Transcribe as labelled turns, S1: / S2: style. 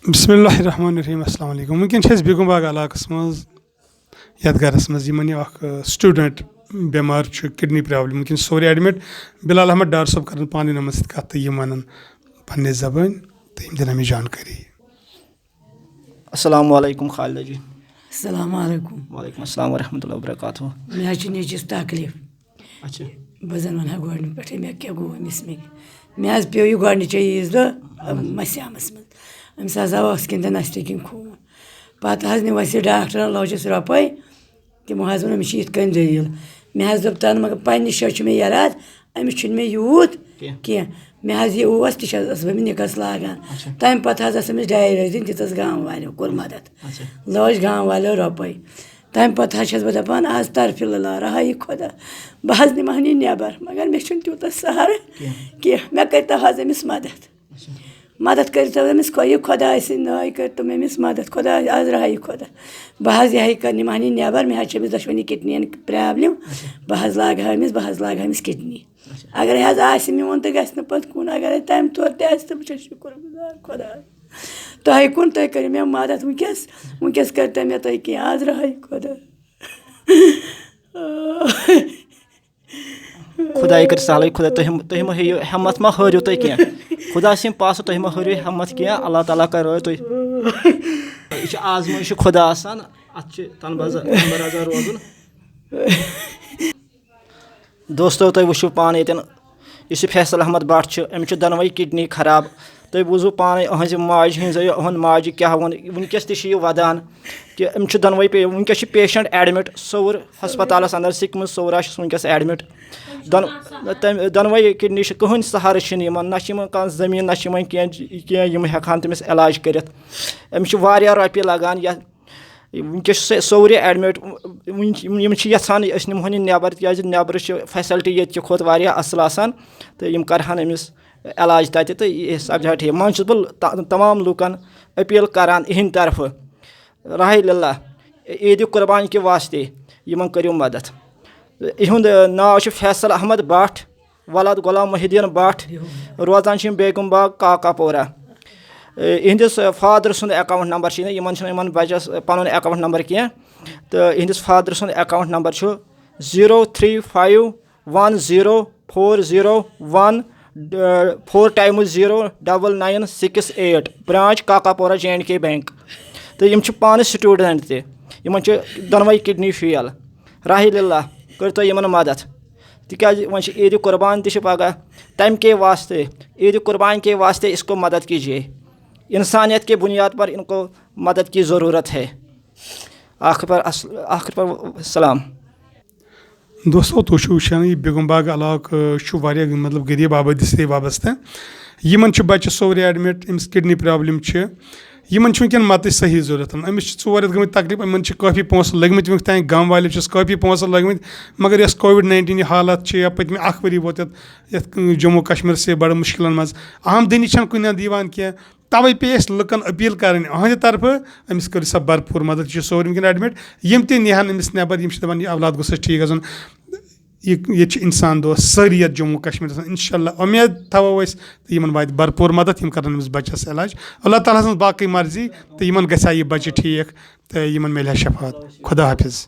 S1: बिस्मिल्लाहिर्रहमानिर्रहीम अस्सलाम वालेकुम। वुनकन बेगमबाग इलाकस मज यथ गरस मज स्टूडेंट बेमार किडनी प्रॉब्लम वुनकन सोरे एडमिट। बिलाल अहमद डार साहब कर पानी नमन सत कत तो वन पन्ने जबान तो यम दिन हमें जानकारी।
S2: अस्सलाम वालेकुम खालिदा जी।
S3: अस्सलाम वालेकुम।
S2: वालेकुम अस्सलाम वरहमतुल्लाहि वबरकातुहू।
S3: मे नीचिस तकलीफ।
S2: अच्छा
S3: बह जन वन गोड पे मे क्या गो अमिस मे पे यह गोडे ईज दह मस्यामस मज अमिस आव गिंदन नस्टी किन खून पे निव अस डाक्टर लोचस रोपे तमो वो अमिस ये दलील मे दोप तन मगर पन्ने शे मे यराद अमिस मे यूत कह मे यह तस बह निकस लागान तम पे अमिस डायरिया दिन दिस गाँव वालों कोर मदद लोच गाँव वालों रोपे तम पे बह दपान आज तरफि रहाई खुदा बह निमहनी नबर मगर मे तूत सहर कह मे करतो अमिस मदद करतो अमिस यह खुदा नाय करतो अमिस मदद खुदा आज रहाई खुदा बह यह निमहनी नबर मे अमिस दशवनी किडनी प्रॉब्लम बह लाग अमिस किडनी अगर मोन तो गि पे कुन अगर तम तौर तो बह शुक्र गुजार खुदा तुह कुन तुम करो मे मदद वनकस करतो मे तुम कह आज रहाई खुदा
S2: खुदा कर सहल खुदा तुम हिम्मत मा हारियो तुम कह खुदा सिम पास तुम मा हारियो हिम्मत कह अल्लाह ताला कर तुम आजमाइश खुदा आसान अत तनबराजा रोजन। दोस्तों तुम वो पान ये फैसल अहमद भट्ट अमिस दनवे किडनी खराब तुम बूजू पान अहज माज अहद माज क्या वन वनकस तह वदान कि अमिस दनवे पे वनकस पेशेंट एडमिट सौर हस्पताल अंदर सिक मज सौरा वनकस एडमिट दनवे किडनी कहन सहार ना कह जमीन ना कह हेकान तमिस इलाज कर अमिस रुपये लगान वनकस सौरे एडमिट यहान निमोन नबर तज नबर फैसलिटी ये खोत असल आसान तो यम करहन अमिस इलाज तत तो यह सपदा ठीक मन बह तमाम लूकन अपील करान इहंद तरफ रहाई लिल्ला ईद कुर्बान के वास्ते यमन करियो मदद। इहुंद नाव फैसल अहमद भट्ट वलद गुलाम मुहिद्दीन भट्ट रोजान बेगमबाग काकापोरा इहंदिस फादर सुंद अकाउंट नंबर इन बचस पन अकाउंट नंबर कह तो इहंदिस फादर सुंद account number 035104014 09968 branch Kakapora J&K bank तो यम पान स्टूडेंट तमन दनवे किडनी फेल राही लिल्ला कर तो यमन मदद तिकाज वन ईद कुर्बान तह पगह तम के वास्ते ईद कुर्बान के वास्ते इसको मदद कीजिए इंसानियत के बुनियाद पर इनको मदद की ज़रूरत है। आखिर पर सलाम।
S1: दोस्तों तुम वुचान यह बेगमबाग इलाक मतलब गरीब आबादी से वाबस्ता यमन बच्चे सोरे admit Amish kidney problem Yemen वनकन मत सही जरूरत अमिस 4 रेत गमत तकलीफ अमन काफ़ी पोस लगमित वुक तान गाँव वाले काफ़ी पोस लगमित मगर यस कोविड-19 हालात या पतमे अख वरी वोत जम्मू कश्मीर से बड़ मुश्किल मज आमदनी कुन दीवान कह तवे पे लुकन अपील कर अहद तरफ अमिस कर सा भरपूर मदद सोर वुनकन एडमिट यम तहन अमिस नबर दपान यह औलाद गोस ठीक गन ये इंसान दोस्त सारी जम्मू कश्मीर इंशाल्लाह उम्मीद थवो तो यमन वात भरपूर मदद यम कर बच्चस इलाज अल्लाह ताला सं बाकी मर्जी तो यमन गसा यह बच्चे ठीक तो यमन मिले शफात खुदा हाफिज।